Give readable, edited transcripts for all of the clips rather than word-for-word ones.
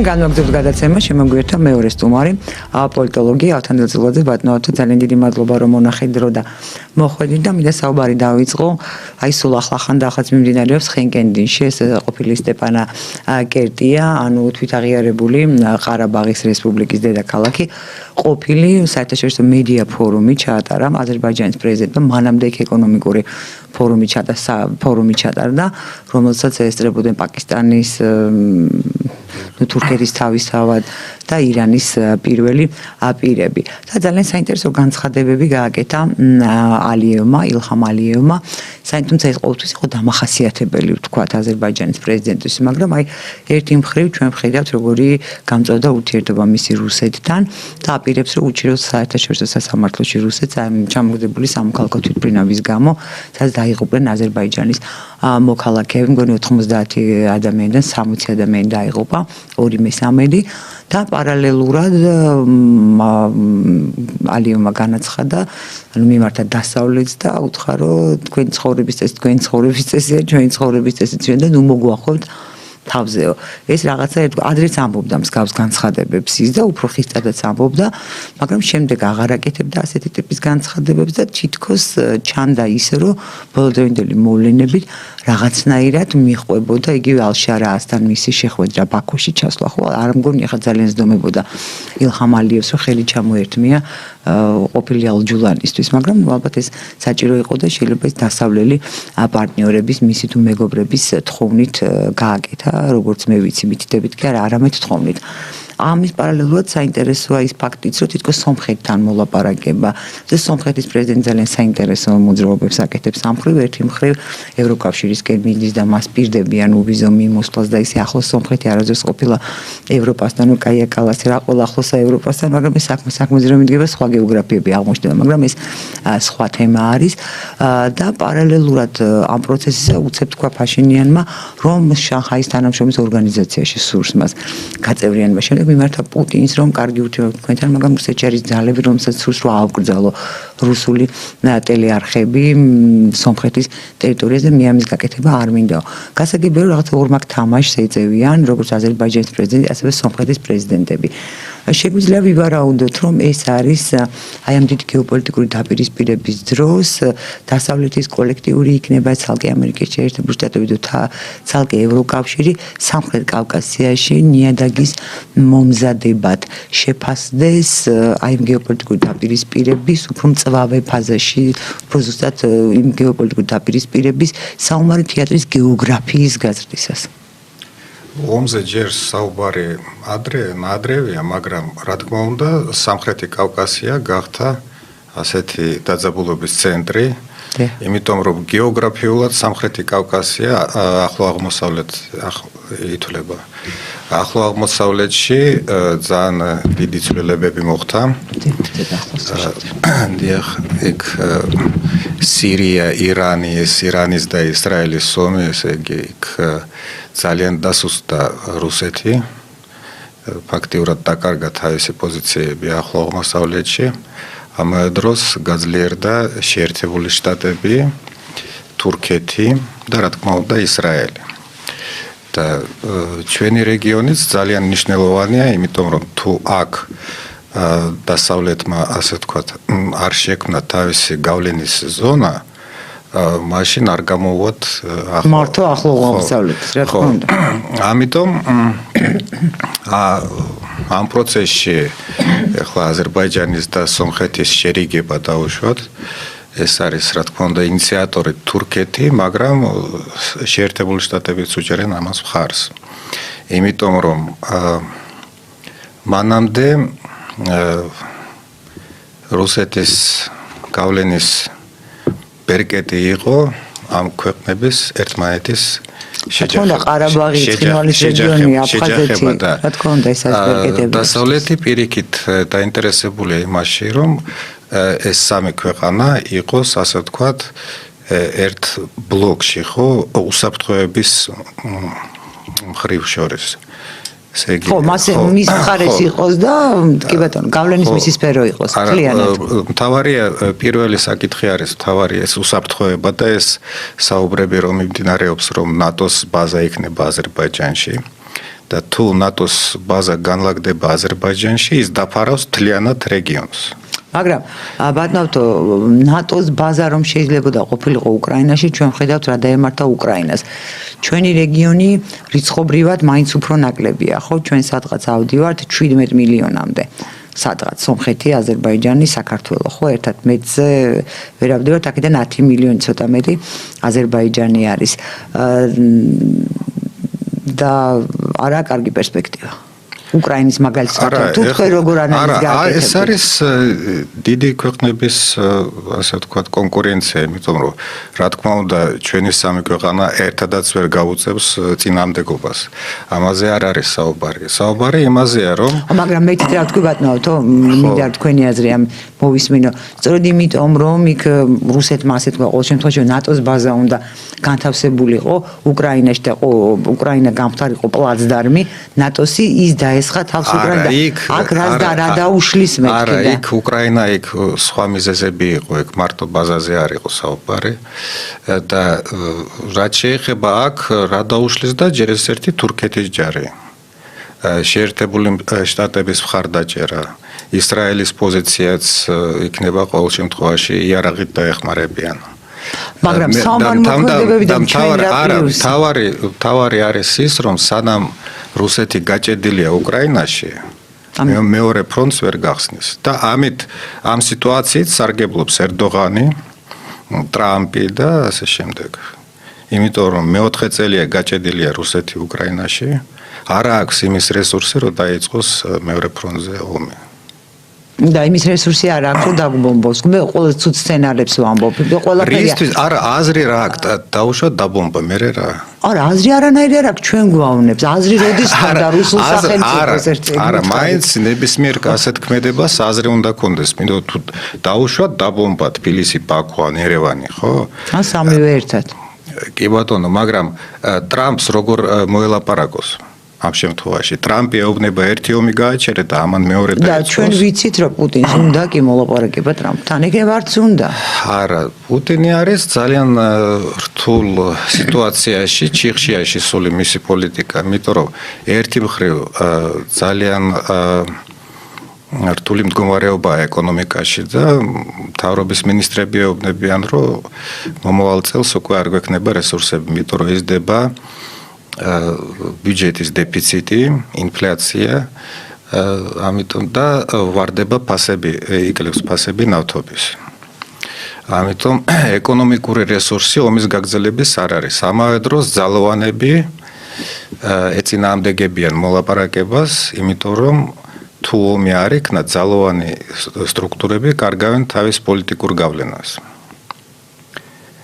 განმაგრძობ გადაცემა შემოგვიერთდა მეორე სტუმარი პოლიტოლოგი ავთანდილ წილაძე. ბატონო, ძალიან დიდი მადლობა რომ მონახეთ დრო და მოხვედით და მინდა საუბარი დავიწყო. აი სულ ახლახან და ახაც მიმდინარეობს ხენკენდინში, ეს ყოფილი სტეპანა კერტია, ანუ თვითაღიარებული ყარაბაღის რესპუბლიკის დედაქალაქი. ყოფილი საერთაშორისო მედია ფორუმი ჩაატარა აზერბაიჯანის პრეზიდენტმა, მანამდე იქ ეკონომიკური ფორუმი ჩატარდა, რომელსაც ესწრებოდნენ პაკისტანის თურქეთის თავისთავად და ირანის პირველი პირები. და ძალიან საინტერესო განცხადებები გააკეთა ილჰამ ალიევმა. თუმცა ეს ყოველთვის იყო დამახასიათებელი, ვთქვათ, აზერბაიჯანის პრეზიდენტის, მაგრამ აი ერთი მხრივ ჩვენ ვხედავთ, როგორი გამწვავდა ურთიერთობა მისი რუსეთთან და აპირებს, რომ უჩიოს საერთაშორისო სასამართლოში რუსეთს ჩამოგდებული სამოქალაქო თვითმფრინავის გამო, სადაც დაიღუპნენ აზერბაიჯანის მოქალაქეები, მგონი 90 ადამიანიდან 60 ადამიანი დაიღუპა, 2/3 და პარალელურად ალიევმა განაცხადა, ანუ მიმართა დასავლეთს და უთხრა, რომ თქვენი ცხოვრების წესია, ჩვენი ცხოვრების წესი და ნუ მოგვახოთ თავზეო. ეს რაღაცა ადრეც ამბობდა მსგავს განცხადებებს ის და უფრო ხისტადაც ამბობდა, მაგრამ შემდეგ აღარ აკეთებდა ასეთი ტიპის განცხადებებს და თითქოს ჩანდა ისე, რომ ბოლოდროინდელი მოვლენებით რაღაცნაირად მიჰყვებოდა იგივე ალ-შარაასთან მისი შეხვედრა ბაქოში ჩასვლა, ხო, არ მგონი ახლა ძალიან ზდომებოდა ილჰამ ალიევს, რომ ხელი ჩამოერთმია ყოფილი ალ-ჯულანისთვის, მაგრამ ალბათ ეს საჭირო იყო და შეიძლება ეს დასავლელი პარტნიორების, მისი თუ მეგობრების თხოვნით გააკეთა, როგორც მე ვიცი, მითითებით კი არა, არამედ თხოვნით. ამის პარალელურად საინტერესოა ის ფაქტიც, რომ თითქოს სომხეთთან მოლაპარაკება. და სომხეთის პრეზიდენტი ძალიან საინტერესო მოძრაობებს აკეთებს ამ მხრივ, ერთი მხრივ ევროკავშირისკენ მიდის და მას პირდებიან უვიზო მიმოსვლას და ისე ახლოს სომხეთი არასდროს ყოფილა ევროპასთან, კაია კალასი რა ყველა ახლოსა ევროპასთან, მაგრამ ეს საქმეზე რომ მიდგება სხვა გეოგრაფიები აღმოჩნდება, მაგრამ ეს სხვა თემა არის და პარალელურად ამ პროცესზე უცებ თქვა ფაშინიანმა, რომ შანხაის თანამშრომლის ორგანიზაციაში სურს მას გაწევრიანება. მიმართა პუტინს, რომ კარგი ურთიერთობა თქვენთან, მაგრამ რუსეთში არის ძალები, რომელსაც სურს რომ აუკრძალო რუსული ტელეარხები სომხეთის ტერიტორიაზე, მე ამის გაკეთება არ მინდაო. გასაგებია, რომ რაღაც ორმაგ თამაშს ეწევიან, როგორც აზერბაიჯანის პრეზიდენტი, ასევე სომხეთის პრეზიდენტები. შეგვიძლია ვივარაუდოთ, რომ ეს არის აი ამ დიდი გეოპოლიტიკური დაპირისპირების დროს დასავლეთის კოლექტიური იქნება ცალკე ამერიკის შეერთებული შტატები და ცალკე ევროკავშირი სამხრეთ კავკასიაში ნიადაგის მომზადებად შეფასდეს აი ამ გეოპოლიტიკური დაპირისპირების უფრო მწვავე ფაზაში, უფრო ზუსტად იმ გეოპოლიტიკური დაპირისპირების საომარი თეატრის გეოგრაფიის გაზრდისას. ომზე ჯერ საუბარი ადრევია, მაგრამ რა თქმა უნდა, სამხრეთი კავკასია გახდა ასეთი დაძაბულობის ცენტრი, იმიტომ რომ გეოგრაფიულად სამხრეთი კავკასია ახლო აღმოსავლეთ ითვლება. ახლო აღმოსავლეთში ძალიან დიდი ცვლილებები მოხდა. დიახ, იქ სირია, ირანის და ისრაელის ომი, ესე იგი იქ ძალიან დასუსტდა რუსეთი. ფაქტიურად დაკარგა თავისი პოზიციები ახლო აღმოსავლეთში. ამავე დროს გაძლიერდა შეერთებული შტატები, თურქეთი და რა თქმა უნდა ისრაელი. და ჩვენი რეგიონიც ძალიან მნიშვნელოვანია, იმიტომ რომ თუ აქ დასავლეთმა, ასე ვთქვათ, არ შექმნა თავისი გავლენის ზონა, მაშინ არ გამოვუოთ მართო ახლო აღმოსავლეთს, რა თქმა უნდა. ამიტომ ამ პროცესში ახლა აზერბაიჯანის და სომხეთის შერიგება დაუშვათ. ეს არის, რა თქმა უნდა, ინიციატორი თურქეთი, მაგრამ შეერთებული შტატებიც უჭერენ ამას მხარს. იმიტომ რომ მანამდე რუსეთის გავლენის ბერკეტი იყო ამ ქვეყნების ერთმანეთის შეჯახება. ყარაბაღი, ცხინვალის რეგიონი, აფხაზეთი, რა თქმა უნდა, ეს არის ბერკეტები. დასავლეთი პირიქით დაინტერესებულია იმაში, რომ ეს სამი ქვეყანა იყოს, ასე ვთქვათ, ერთ ბლოკში, ხო, უსაფრთხოების მხრივ შორის. ხო, მის მხარეს იყოს და კი ბატონო, გავლენის მისი სფერო იყოს, მთლიანად. მთავარია პირველი საკითხი არის, მთავარია ეს უსაფრთხოება და ეს საუბრები რომ მიმდინარეობს, რომ ნატოს ბაზა იქნება აზერბაიჯანში. და თუ ნატოს ბაზა განლაგდება აზერბაიჯანში, ის დაფარავს მთლიანად რეგიონს. მაგრამ ბატონო, ნატოს ბაზა რომ შეიძლებოდა ყოფილიყო უკრაინაში, ჩვენ ვხედავთ რა დაემართა უკრაინას. ჩვენი რეგიონი რიცხობრივად მაინც უფრო ნაკლებია, ხო? ჩვენ სადღაც ავდივართ 17 მილიონამდე. სადღაც სომხეთი, აზერბაიჯანი, საქართველო, ხო, ერთად მეცზე ვერ ავდივართ, აქედან 10 მილიონი ცოტა მეტი აზერბაიჯანი არის. და არა კარგი პერსპექტივა. უკრაინის მაგალითს თუ თქვენ როგორ ანალიზს გააკეთებთ? ეს არის დიდი ქვეყნების ასე ვთქვათ კონკურენცია, იმიტომ რომ რა თქმა უნდა ჩვენი სამი ქვეყანა ერთადაც ვერ გაუწევს წინამდებობას. ამაზე არ არის საუბარი. საუბარი იმაზეა, რომ მაგრამ მე თვითონ რა თქვი ბატონო, თო მინდა თქვენი აზრი ამ მოვისმინო. სწორედ იმიტომ რომ იქ რუსეთმა ასე თქვა ყოველ შემთხვევაში ნატოს ბაზა უნდა განთავსებულიყო უკრაინაში და უკრაინა გამხდარიყო პლაცდარმი ნატოსი ის დაესხა თავს უკრაინა. აქ რა დაუშლის მეთქი და არა, იქ უკრაინა იქ სხვა მიზეზები იყო, იქ მარტო ბაზაზე არ იყო საუბარი და რაც შეეხება აქ რა დაუშლის და ჯერ ეს ერთი თურქეთის ჯარი. შეერთებული შტატების მხარდაჭერა, ისრაელის პოზიციაც იქნება ყოველ შემთხვევაში იარაღით დაეხმარებიან. მაგრამ სამართლმოქმედებებიდან ჩვენ თავარი არის ის, რომ სანამ რუსეთი გაჭედილია უკრაინაში, მეორე ფრონტს ვერ გახსნის და ამით ამ სიტუაციით სარგებლობს ერდოღანი, ტრამპი და ასე შემდეგ. იმიტომ რომ მეოთხე წელია გაჭედილია რუსეთი უკრაინაში, არ აქვს იმის რესურსი, რომ დაიწყოს მეორე ფრონტზე ომი. და იმის რესურსი არ აქვს, რომ დაბომბოს. მე ყველა ცუდ სცენარებს ვამბობ. რისთვის არა აზრი რა აქვს, დაუშვა დაბომბა, მე რა. არა, აზრი არანაირი არ აქვს, ჩვენ გვავნებს. აზრი როდის ხდება რუსულ სახელმწიფოს ერთ-ერთი. არა, მაინც ნებისმიერ ასეთ ქმედებას აზრი უნდა კონდეს. მინდა თუ დაუშვა დაბომბა თბილისი, ბაქო, ერევანი, ხო? ან სამივე ერთად. კი ბატონო, მაგრამ ტრამპს როგორ მოელაპარაკოს? ამ შემთხვევაში ტრამპი ეუბნება ერთი ომი გააჩერე და ამან მეორე დაიწყოს. და ჩვენ ვიცით რომ პუტინს უნდა კი მოლაპარაკება ტრამპთან, ეგრე არც უნდა. არა, პუტინი არის ძალიან რთულ სიტუაციაში, ჩიხშიაში სული მისი პოლიტიკა, იმიტომ რომ ერთი მხრივ ძალიან რთული მდგომარეობაა ეკონომიკაში და მთავრობის მინისტრები ეუბნებიან, რომ მომავალ წელს უკვე არ გვექნება რესურსები, იმიტომ რომ იზრდება ბიუჯეტის დეფიციტი, ინფლაცია, ამიტომ და ვარდება ფასები, იკლებს ფასები ნავთობის. ამიტომ ეკონომიკური რესურსი ომის გაგრძელების არ არის. ამავე დროს ძალოვანები ეწინააღმდეგებიან მოლაპარაკებას, იმიტომ რომ თუ ომი არ იქნა, ძალოვანი სტრუქტურები კარგავენ თავის პოლიტიკურ გავლენას.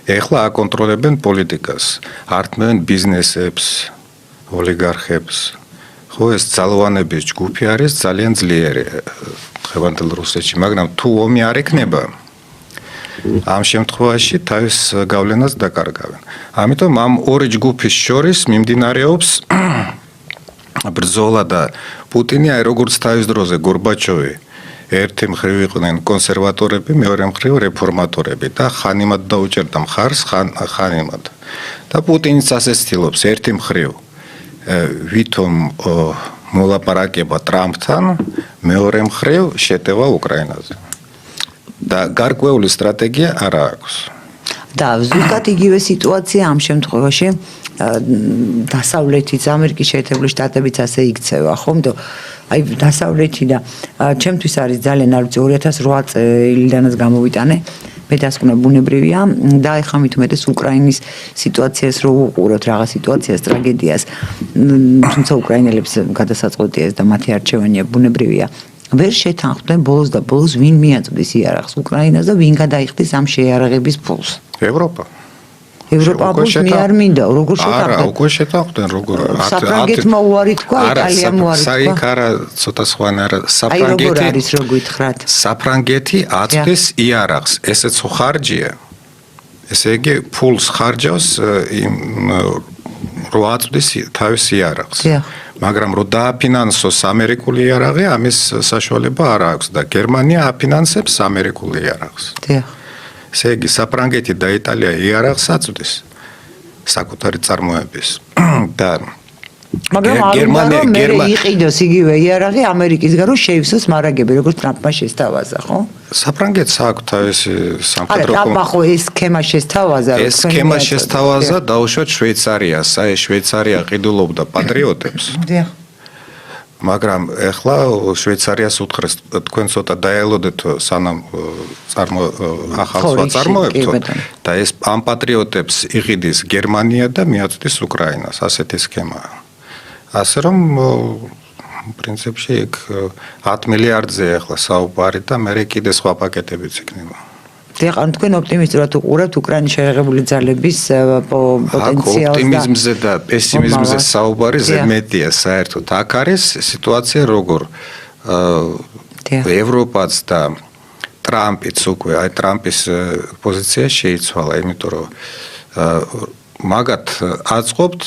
ეხლა აკონტროლებენ პოლიტიკას, ართმევენ ბიზნესებს, ოლიგარხებს. ხო, ეს ძალოვანების ჯგუფი არის ძალიან ძლიერი დღევანდელ რუსეთში, მაგრამ თუ ომი არ იქნება, ამ შემთხვევაში თავის გავლენას დაკარგავენ. ამიტომ ამ ორი ჯგუფის შორის მიმდინარეობს ბრძოლა და პუტინი აი როგორც თავის დროზე გორბაჩოვი ერთი მხრივ იყვნენ კონსერვატორები, მეორე მხრივ რეფორმატორები და ხანიმად დაუჭერდა მხარს ხანიმად. და პუტინიც ასე ცდილობს ერთი მხრივ ვითომ მოლაპარაკება ტრამპთან, მეორე მხრივ შეტევა უკრაინაზე. და გარკვეული სტრატეგია არ აქვს. და ზუსტად იგივე სიტუაცია ამ შემთხვევაში დასავლეთის ამერიკის შეერთებული შტატებიც ასე იქცევა, ხომ? აი დასავლეთი და ჩემთვის არის ძალიან არ ვიცი 2008 წლიდანაც გამოვიტანე მე დასკვნა ბუნებრივია და ეხლა მით უმეტეს უკრაინის სიტუაციას რო უყუროთ რაღაც სიტუაციას ტრაგედიას თუმცა უკრაინელებს გადასაწყვეტია ეს და მათი არჩევანია ბუნებრივია ვერ შეთანხმდნენ ბოლოს და ბოლოს ვინ მიაწვდის იარაღს უკრაინას და ვინ გადაიხდის ამ შეიარაღების ფულს ევროპა ევროპის მე არ მინდა როგორ შეთანხმდნენ არა უკვე შეთანხმდნენ როგორ საფრანგეთმა უარი თქვა იტალიამ უარი თქვა საიქ არა ცოტა სხვანი არა საფრანგეთი აი როგორ არის რო გითხრათ საფრანგეთი აწვდის იარაღს ესეც ხარჯია ესე იგი ფულს ხარჯავს იმ რო აწვდის თავის იარაღს მაგრამ რო დააფინანსოს ამერიკული იარაღი ამის საშუალება არ აქვს და გერმანია აფინანსებს ამერიკული იარაღს დიახ ესე იგი საფრანგეთი და იტალია იარაღს აწვდის საკუთარი წარმოების და მაგრამ არ უნდა რომ მე იყიდოს იგივე იარაღი ამერიკის გარო შეივსოს მარაგები როგორც ტრამპმა შესთავაზა ხო? საფრანგეთს აქვს თავისი სამხედრო ტრამპმა ხო ეს სქემა შესთავაზა ეს სქემა შესთავაზა დაუშვათ შვეიცარიას, აი შვეიცარია ყიდულობდა პატრიოტებს. დიახ. მაგრამ ეხლა შვეიცარიას უთხრეს თქვენ ცოტა დაელოდეთ სანამ ახალ წარმოებთო და ეს ამ პატრიოტებს იყიდის გერმანია და მიაწვდის უკრაინას, ასეთი სქემაა. ასე რომ პრინციპში იქ 10 მილიარდზე ახლა საუბარი და მე კიდე სხვა პაკეტებიც იქნება. დიახ, ანუ თქვენ ოპტიმისტურად უყურებთ უკრაინის შეერთებული ძალების პოტენციალს და ოპტიმიზმზე და პესიმიზმზე საუბარი ზედმეტია საერთოდ. აქ არის სიტუაცია როგორ ევროპაც და ტრამპიც უკვე აი ტრამპის პოზიცია შეიცვალა, იმიტომ რომ მაგათ აწყობთ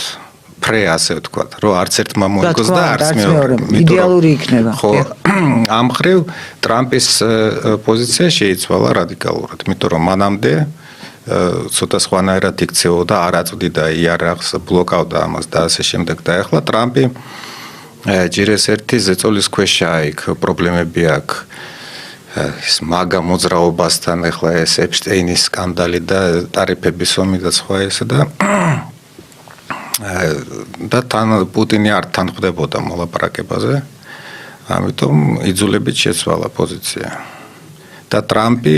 ფრე ასე ვთქვათ, რომ არც ერთმა მოიგოს და არც მეორე. იდეალური იქნება. ხო, ამ ხრივ ტრამპის პოზიცია შეიცვალა რადიკალურად, იმიტომ რომ მანამდე ცოტა სხვანაირად იქცეოდა, არ აწვდიდა იარაღს, ბლოკავდა ამას და ასე შემდეგ და ახლა ტრამპი ჯერ ეს ერთი ზეწოლის ქვეშა იქ პრობლემები აქვს. ეს მაგა მოძრაობასთან ახლა ეს ეპშტეინის სკანდალი და ტარიფების ომი და სხვა ესე და თან პუტინი არ თანხმდებოდა მოლაპარაკებაზე. ამიტომ იძულებით შეცვალა პოზიცია. და ტრამპი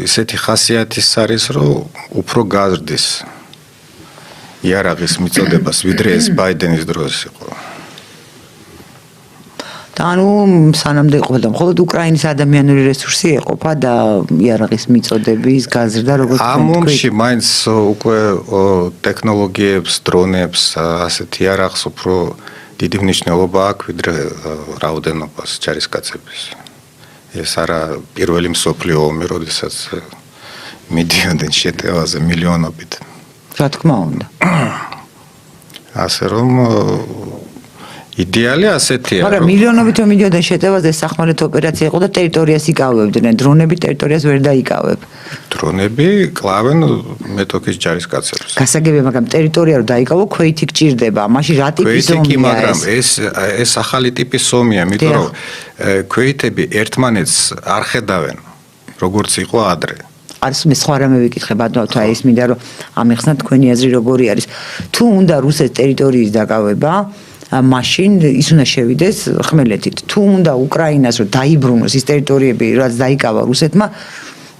ისეთი ხასიათის არის, რომ უფრო გაზრდის იარაღის მიწოდებას, ვიდრე ეს ბაიდენის დროს იყო. და ანუ სანამდე ყოფილა მხოლოდ უკრაინის ადამიანური რესურსი ეყოფა და იარაღის მიწოდების გაზრდა როგორც ამ ომში მაინც უკვე ტექნოლოგიებს, დრონებს, ასეთ იარაღს უფრო დიდი მნიშვნელობა აქვს ვიდრე რაოდენობას ჯარისკაცების. ეს არა პირველი მსოფლიო ომი, როდესაც მიდიოდნენ შეტევაზე მილიონობით. რა თქმა უნდა. ასე რომ იდეალი ასეთია. მაგრამ მილიონობით რომ მიდიოდნენ შეტევაზე სახმარეთ ოპერაცია იყო და ტერიტორიას იკავებდნენ. დრონები ტერიტორიას ვერ დაიკავებ. დრონები კლავენ მეტოქის ჯარისკაცებს. გასაგებია, მაგრამ ტერიტორია რომ დაიკავო, ქვეითი გჭირდება. მაშინ რა ტიპის ომია ეს? მაგრამ ეს ახალი ტიპის ომია, იმიტომ რომ ქვეითები ერთმანეთს არ ხედავენ, როგორც იყო ადრე. არის მე სხვა რამე ვიკითხე, ბატონო, თუ ეს მინდა რომ ამეხსნა თქვენი აზრი როგორი არის. თუ უნდა რუსეთის ტერიტორიის დაკავება, მაშინ ის უნდა შევიდეს ხმელეთით. თუ უნდა უკრაინას რომ დაიბრუნოს ის ტერიტორიები, რაც დაიკავა რუსეთმა,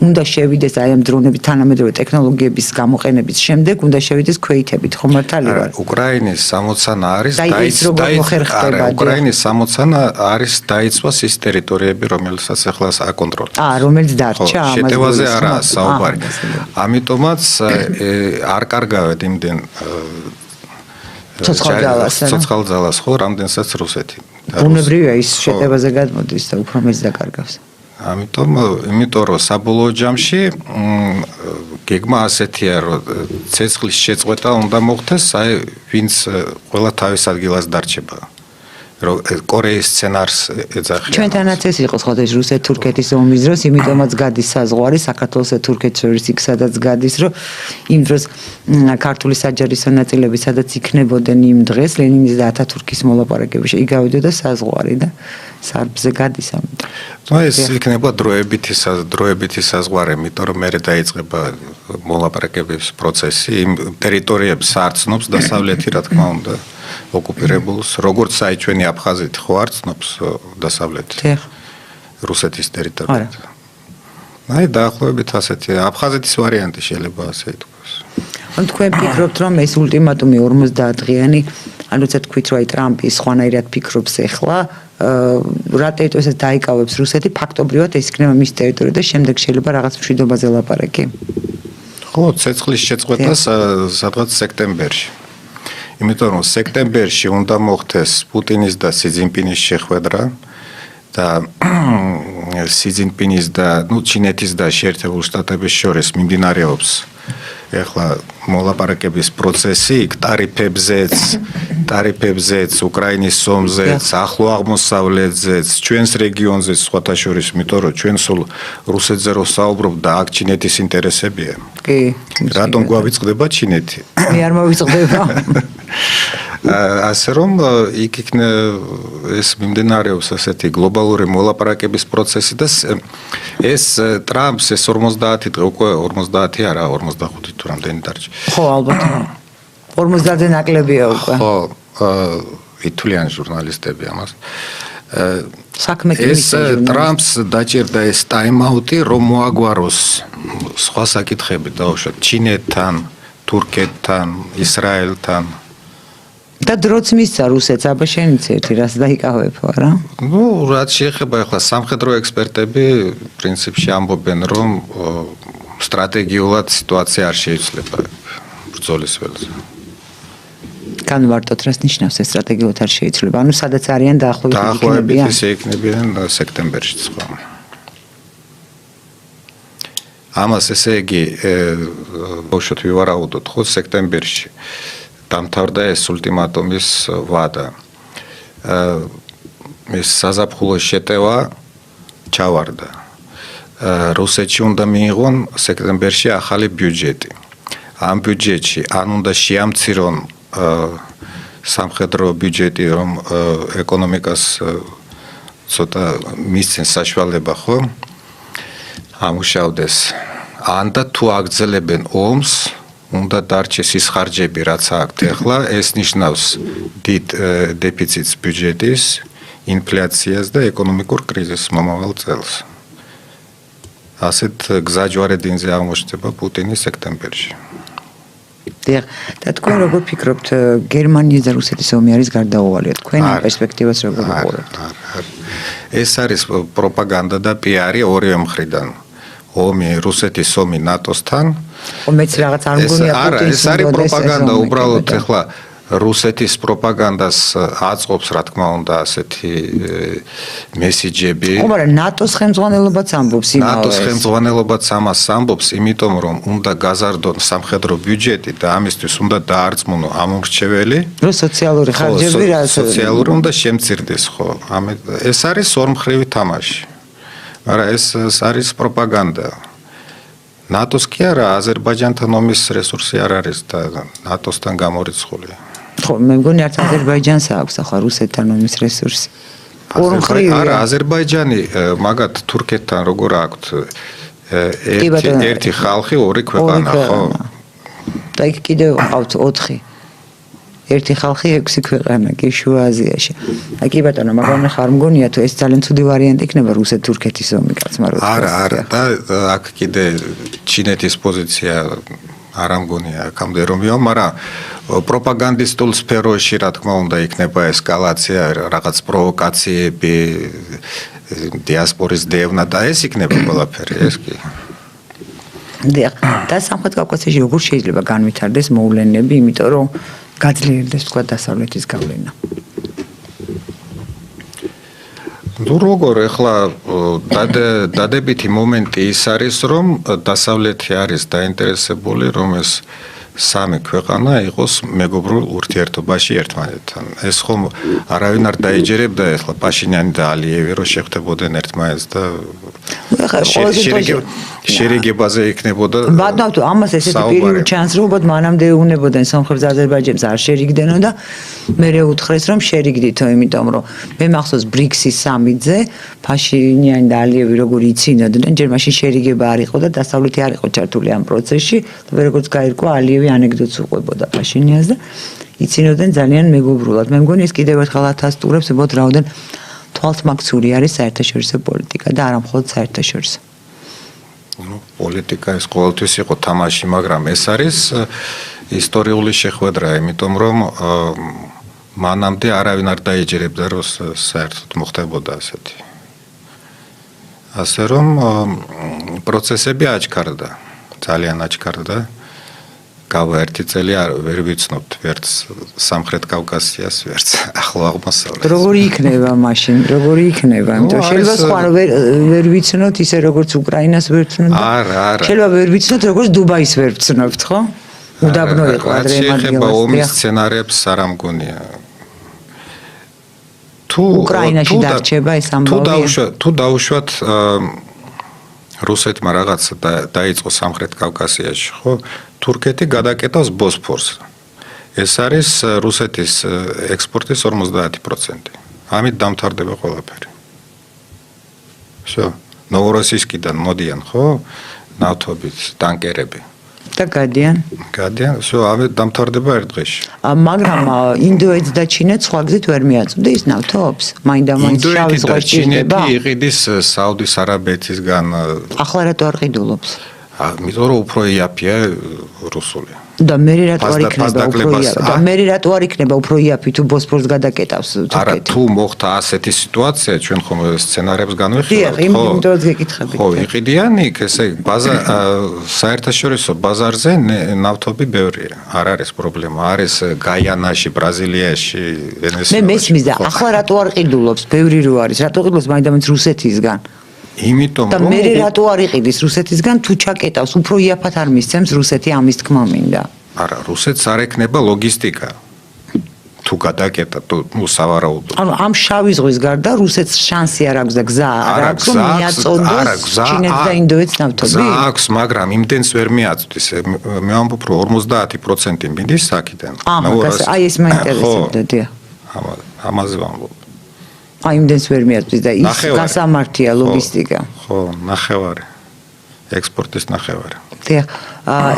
უნდა შევიდეს აი ამ დრონების თანამედროვე ტექნოლოგიების გამოყენების შემდეგ, უნდა შევიდეს ქვეითებით, ხო მართალი ვარ? უკრაინის სამოცანა არის უკრაინის სამოცანა არის დაიცვას ის ტერიტორიები, რომელსაც ახლა აკონტროლებს. რომელიც დარჩა ამას. შეტევაზე არაა საუბარი. ამიტომაც არ კარგავთ იმდენ ცოცხალ ძალას ხო, რამდენსაც რუსეთი. ბუნებრივია ის შეტევაზე გადმოდის და უფრო მეც დაკარგავს. იმიტომ რომ საბოლოო ჯამში გეგმა ასეთია, რომ ცეცხლის შეწყვეტა უნდა მოხდეს, აი ვინც ყველა თავის ადგილას დარჩება. რომ კორეის სცენარს ეძახიან. ჩვენთანაც ეს იყო ხოთეშ რუსეთ-თურქეთის ომის დროს, იმიტომაც გადის საზღვარი საქართველოს და თურქეთს შორის იქ სადაც გადის, რომ იმ დროს ქართული საჯარისო ნაწილები სადაც იქნებოდნენ იმ დღეს ლენინის და ათათურქის მოლაპარაკებაში იგავდოდა საზღვარი და სარბზე გადის ამიტომ. ნუ ეს იქნება დროებითი საზღვარი, იმიტომ რომ მერე დაიწყება მოლაპარაკების პროცესი, იმ ტერიტორიებს არცნობს დასავლეთი, რა თქმა უნდა. ოკუპირებულს, როგორც აი ჩვენი აფხაზეთი ხო არცნობს დასავლეთი. რუსეთის ტერიტორიაზე. აი დაახლოებით ასეთი აფხაზეთის ვარიანტი შეიძლება ასე ითქვას. ანუ თქვენ ფიქრობთ რომ ეს ულტიმატუმი 50 დღიანი, ანუ ცოტა თქვით რომ აი ტრამპი სხვანაირად ფიქრობს ახლა, რა ტერიტორიასაც დაიკავებს რუსეთი, ფაქტობრივად ეს იქნება მის ტერიტორია და შემდეგ შეიძლება რაღაც მშვიდობაზე ლაპარაკი. ხო, ცეცხლის შეწყვეტას სადღაც სექტემბერში. იმიტომ რომ სექტემბერში უნდა მოხდეს პუტინის და სი ძინპინის შეხვედრა და სი ძინპინის და ჩინეთის და შეერთებული შტატების შორის მიმდინარეობს ახლა მოლაპარაკების პროცესი, ტარიფებზეც ტარიფებზეც, უკრაინის ომზეც, ახლო აღმოსავლეთზეც, ჩვენს რეგიონზეც სხვათა შორის, იმიტომ რომ ჩვენ სულ რუსეთზე რო საუბრობ და აქ ჩინეთის ინტერესებია. კი. რატომ გვავიწყდება ჩინეთი? მე არ მოვიწყდება. ასე რომ იქ ეს მიმდინარეობს ასეთი გლობალური მოლაპარაკების პროცესი და ეს ტრამპს ეს 50 დღე უკვე 50 არა 45 თუ რამდენი დარჩა. ხო, ალბათ. 50-ზე ნაკლებია უკვე. ხო, ითვლიან ჟურნალისტები ამას. საქმე ეს ტრამპს დაჭირდა ეს ტაიმაუტი, რომ მოაგვაროს სხვა საკითხები დაუშვათ ჩინეთთან, თურქეთთან, ისრაელთან. და დროც მისცა რუსეთს, აბა შენიც ერთი რას დაიკავებო, რა? ნუ, რაც შეეხება ახლა სამხედრო ექსპერტები პრინციპში ამბობენ, რომ სტრატეგიულად სიტუაცია არ შეიცვლება ბრძოლის ველზე. განვარტოთ, რას ნიშნავს ეს სტრატეგიულად არ შეიცვლება? ანუ სადაც არიან დაახლოებით დაახლოებით ისე იქნებიან სექტემბერში სხვა. ამას ესე იგი ბავშვად ვივარაუდოთ ხო სექტემბერში დამთავრდა ეს ულტიმატუმის ვადა. ეს საზაფხულო შეტევა ჩავარდა. რუსეთში უნდა მიიღონ სექტემბერში ახალი ბიუჯეტი. ამ ბიუჯეტში ან უნდა შეამცირონ სამხედრო ბიუჯეტი, რომ ეკონომიკას ცოტა მისცენ საშუალება ხო? ამუშავდეს. ან და თუ აგრძელებენ ომს, უნდა დარჩეს ის ხარჯები, რაც აქვთ ახლა, ეს ნიშნავს დიდ დეფიციტს ბიუჯეტის, ინფლაციას და ეკონომიკურ კრიზისს მომავალ წელს. ასეთ გზაჯვარედინზე აღმოჩნდება პუტინი სექტემბერში. და თქვენ როგორ ფიქრობთ, გერმანიის და რუსეთის ომი არის გარდაუვალი? თქვენ ამ პერსპექტივას როგორ უყურებთ? ეს არის პროპაგანდა და პიარი ორივე მხრიდან. ომი, რუსეთის ომი ნატოსთან. მეც რაღაც არ მგონია პუტინს. არა, ეს არის პროპაგანდა, უბრალოდ ახლა რუსეთის პროპაგანდას აწყობს, რა თქმა უნდა, ასეთი მესიჯები. ხო, მაგრამ ნატოს ხელმძღვანელობაც ამბობს იმავე. ნატოს ხელმძღვანელობაც ამას ამბობს, იმიტომ რომ უნდა გაზარდონ სამხედრო ბიუჯეტი და ამისთვის უნდა დაარწმუნო ამორჩეველი. რო სოციალური ხარჯები რა სოციალური უნდა შემცირდეს, ხო. ეს არის ორმხრივი თამაში. მაგრამ ეს არის პროპაგანდა. ნატოს კი არა, აზერბაიჯანთან ომის რესურსი არ არის და ნატოსთან გამორიცხული. ხო, მე მგონი არც აზერბაიჯანს აქვს ახლა რუსეთთან ომის რესურსი. არა, აზერბაიჯანი მაგათ თურქეთთან როგორ აქვთ ერთი ხალხი, ორი ქვეყანა, ხო? და იქ კიდევ ყავთ 4. ერთი ხალხი 6 ქვეყანა კი შუა აზიაში. აი კი ბატონო, მაგრამ ხარ მგონია თუ ეს ძალიან ცუდი ვარიანტი იქნება რუსეთ-თურქეთის ომი კაცმა რო. არა, და აქ კიდე ჩინეთის პოზიცია არ ამგონია აქამდე რომიო, მაგრამ პროპაგანდისტულ სფეროში რა თქმა უნდა იქნება ესკალაცია, რაღაც პროვოკაციები, დიასპორის დევნა და ეს იქნება ყველაფერი, ეს კი. და სამხრეთ კავკასიაში როგორ შეიძლება განვითარდეს მოვლენები, იმიტომ რომ გაძლიერდეს თქვა დასავლეთის გავლენა. ნუ როგორ ახლა დადებითი მომენტი ის არის, რომ დასავლეთი არის დაინტერესებული, რომ ეს სამი ქვეყანა იყოს მეგობრულ ურთიერთობაში ერთმანეთთან. ეს ხომ არავინ არ დაეჯერებდა ახლა პაშინიანი და ალიევი რომ შეხვდებოდნენ ერთმანეთს და შერიგებაზე იქნებოდა. ბატონო, ამას ესეთი პირი ჩანს, რომ უბრალოდ მანამდე უნებოდნენ სამხრეთ აზერბაიჯანს არ შერიგდენო და მერე უთხრეს რომ შერიგდითო, იმიტომ რომ მე მახსოვს ბრიქსის სამიტზე პაშინიანი და ალიევი როგორ იცინოდნენ, ჯერ მაშინ შერიგება არ იყო და დასავლეთი არ იყო ჩართული ამ პროცესში და როგორც გაირკვა ალიევი ანეკდოტს უყვებოდა პაშინიანს და იცინოდნენ ძალიან მეგობრულად. მე მგონი ეს კიდევ ერთხელ ათასტურებს, უბრალოდ რაოდენ თვალთმაქცური არის საერთაშორისო პოლიტიკა და არა მხოლოდ საერთაშორისო. ნუ პოლიტიკა ეს ყოველთვის იყო თამაში, მაგრამ ეს არის ისტორიული შეხვედრა, იმიტომ რომ მანამდე არავინ არ დაეჯერებდა რომ საერთოდ მოხდებოდა ასეთი. ასე რომ პროცესები აჩქარდა, ძალიან აჩქარდა. გავა ერთი წელი ვერ ვიცნობთ ვერც სამხრეთ კავკასიას, ვერც ახლო აღმოსავლეთს. როგორი იქნება მაშინ? როგორი იქნება? იმიტომ შეიძლება სხვა ვერ ვიცნოთ ისე როგორც უკრაინას ვერ ვცნობთ. არა. შეიძლება ვერ ვიცნოთ როგორც დუბაის ვერ ვცნობთ, ხო? უდაბნო იყო ადრე ეხება მადგილას. ომის სცენარებს არ ამგონია. უკრაინაში დარჩება ეს ამბავი. თუ დაუშვათ რუსეთმა რაღაც დაიწყო სამხრეთ კავკასიაში, ხო? თურქეთი გადაკეტავს ბოსფორს. ეს არის რუსეთის ექსპორტის 50%. ამით დამთავრდება ყველაფერი. Всё. ნოვოროსიისკიდან მოდიან, ხო? ნავთობით, ტანკერები. და გადიან. Всё, ამით დამთავრდება ერთ დღეში. მაგრამ ინდოეთს და ჩინეთს სხვა გზით ვერ მიაწვდა ის ნავთობს? მაინდა-მაინც შავი ზღვა ჭირდება. ჩინეთი იყიდის საუდის არაბეთისგან. ახლა რატო არ ყიდულობს? იმიტომ რომ უფრო იაფია რუსული. და მე რატო არ იქნება უფრო იაფი? და მე რატო არ იქნება უფრო იაფი თუ ბოსფორს გადაკეტავს თურქეთი? არა, თუ მოხდა ასეთი სიტუაცია, ჩვენ ხომ სცენარებს განვიხილავთ, ხო? იმიტომ გეკითხებით. ხო, იყიდიან იქ, ესე საერთაშორისო ბაზარზე ნავთობი ბევრია. არ არის პრობლემა, არის გაიანაში, ბრაზილიაში, ვენესუელაში. მე მესმის და ახლა რატო არ ყიდულობს? ბევრი რო არის, რატო ყიდულობს მაინდა-მაინც რუსეთისგან? იმიტომ და მე რატო არ იყიდის რუსეთისგან თუ ჩაკეტავს უფრო იაფად არ მისცემს რუსეთი ამის თქმა მინდა. არა, რუსეთს არ ექნება ლოგისტიკა. თუ გადაკეტა, ნუ სავარაუდო. ანუ ამ შავი ზღვის გარდა რუსეთს შანსი არ აქვს და გზა არ აქვს რომ მიაწოდოს ჩინეთს და ინდოეთს ნავთობი? გზა აქვს, მაგრამ იმდენს ვერ მიაწვდის. მე ვამბობ რომ 50% მიდის აქედან. აი ეს მაინტერესებდა, დიახ. ამაზე ვამბობ. აი იმდენს ვერ მიაწვდის და ის გასამართია ლოგისტიკა. ხო, ნახევარი. ექსპორტის ნახევარი. დიახ.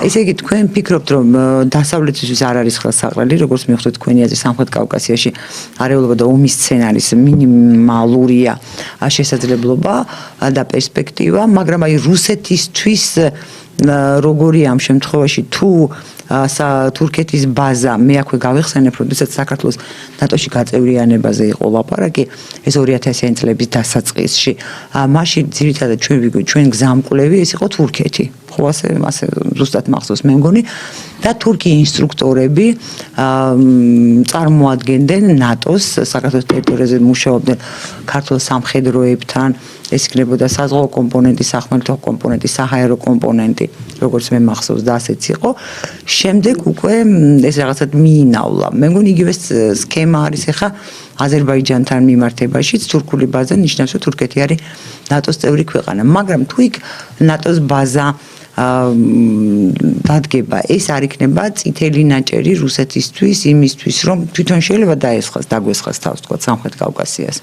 ესე იგი თქვენ ფიქრობთ რომ დასავლეთისთვის არ არის ხელსაყრელი, როგორც მიხვდეთ თქვენი აზრი სამხრეთ კავკასიაში არეულობა და ომის სცენარის მინიმალურია შესაძლებლობა და პერსპექტივა, მაგრამ აი რუსეთისთვის როგორია ამ შემთხვევაში თუ თურქეთის ბაზა მე აქვე გავიხსენებ, როდესაც საქართველოს ნატოში გაწევრიანებაზე იყო ლაპარაკი, ეს 2000-იანი წლების დასაწყისში. მაშინ ძირითადად ჩვენ გზამკვლევი ეს იყო თურქეთი. ხო ასე ზუსტად მახსოვს მე მგონი და თურქი ინსტრუქტორები წარმოადგენდნენ ნატოს საქართველოს ტერიტორიაზე მუშაობდნენ ქართულ სამხედროებთან, ეს იქნებოდა საზღვაო კომპონენტი, სახმელეთო კომპონენტი, საჰაერო კომპონენტი, როგორც მე მახსოვს და ასეც იყო. შემდეგ უკვე ეს რაღაცად მიინავლა. მე მგონი იგივე სქემა არის ახლა აზერბაიჯანთან მიმართებაშიც, თურქული ბაზა ნიშნავს, რომ თურქეთი არის ნატოს წევრი ქვეყანა, მაგრამ თუ იქ ნატოს ბაზა დადგება, ეს არ იქნება წითელი ნაჭერი რუსეთისთვის, იმისთვის, რომ თვითონ შეიძლება დაგვესხას თავს თქვა სამხრეთ კავკასიას.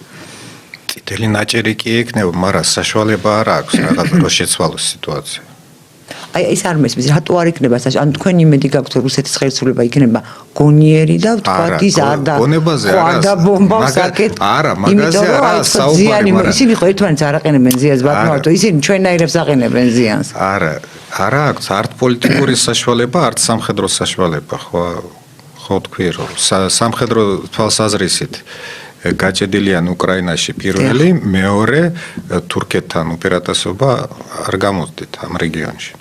წითელი ნაჭერი კი ექნება, მაგრამ საშუალება არ აქვს რაღაც რო შეცვალოს სიტუაცია. აი ეს არ მესმის, რატო არ იქნება ან თქვენი იმედი გაქვთ რომ რუსეთის ხელისუფლება იქნება გონიერი და თქვათ ის არ და და ბომბავს აკეთებს. არა, მაგაზე არა საუბარი, მაგრამ ისინი ხო ერთმანეთს არ აყენებენ ზიანს, ბატონო, ისინი ჩვენაირებს აყენებენ ზიანს. არა, არა აქვს არც პოლიტიკური საშუალება, არც სამხედრო საშუალება, ხო თქვი რომ სამხედრო თვალსაზრისით გაჭედildeიან უკრაინაში პირველი, მეორე თურქეთთან უპირატესობა არ გამოსდით ამ რეგიონში.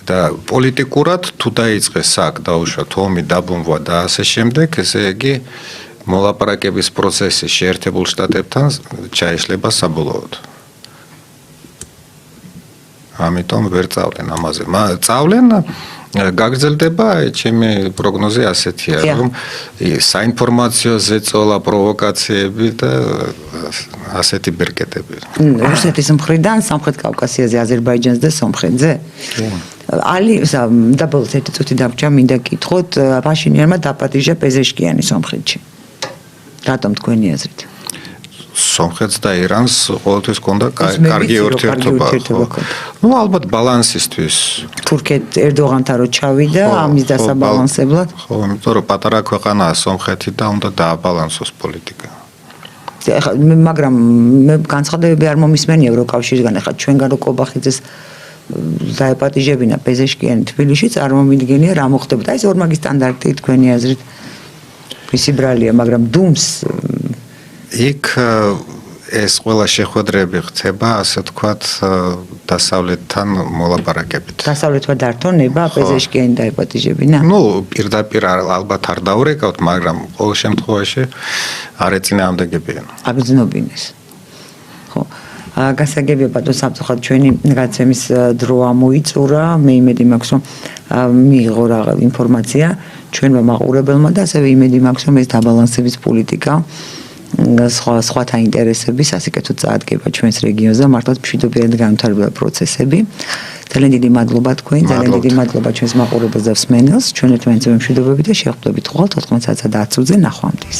და პოლიტიკურად თუ დაიწყეს აქ დაუშვათ ომი, დაბომბვა და ასე შემდეგ, ესე იგი მოლაპარაკების პროცესი შეერთებულ შტატებთან ჩაიშლება საბოლოოდ. ამიტომ ვერ წავლენ ამაზე. წავლენ გაგრძელდება ჩემი პროგნოზი ასეთია, რომ საინფორმაციო ზეწოლა, პროვოკაციები და ასეთი ბერკეტები. რუსეთის მხრიდან სამხრეთ კავკასიაზე, აზერბაიჯანს და სომხეთზე? დაბოლოს ერთი წუთი დაგჭა, მინდა გკითხოთ, პაშინიანმა დაპატიჟა პეზეშკიანი სომხეთში. რატომ თქვენი აზრით? სომხეთს და ირანს ყოველთვის ჰქონდა კარგი ურთიერთობა. ნუ ალბათ ბალანსისთვის. თურქეთ ერდოღანთან რო ჩავიდა ამის დასაბალანსებლად? ხო, იმიტომ რომ პატარა ქვეყანაა სომხეთი და უნდა დააბალანსოს პოლიტიკა. მაგრამ მე განცხადებები არ მომისმენია ევროკავშირისგან, ახლა ჩვენგან რო კობახიძეს დაეპატიჟებინა პეზეშკიანი თბილისში, წარმომიდგენია რა მოხდებოდა. ეს ორმაგი სტანდარტი თქვენი აზრით მისი ბრალია, მაგრამ დუმს იქ ეს ყველა შეხვედრები ხდება, ასე ვთქვათ, დასავლეთთან მოლაპარაკებით. დასავლეთმა დართონება პეზეშკიანი დაეპატიჟებინა? ნუ პირდაპირ ალბათ არ დაურეკავთ, მაგრამ ყოველ შემთხვევაში არ ეწინააღმდეგებიან. აგრძნობინეს. ხო. გასაგებია ბატონ სამწუხაროდ ჩვენი გაცემის დრო ამოიწურა. მე იმედი მაქვს რომ მიიღო რა ინფორმაცია ჩვენმა მაყურებელმა და ასევე იმედი მაქვს რომ ეს დაბალანსების პოლიტიკა სხვათა ინტერესების ასიკეთოდ წაადგება ჩვენს რეგიონზე მართლაც მშვიდობიანი და განვითარებული პროცესები. ძალიან დიდი მადლობა თქვენ, ძალიან დიდი მადლობა ჩვენს მაყურებელს და მსმენელს. ჩვენ ერთმანეთს მშვიდობებით და შევხვდებით ხვალ 14 საათსა და 10 წუთზე ნახვამდის.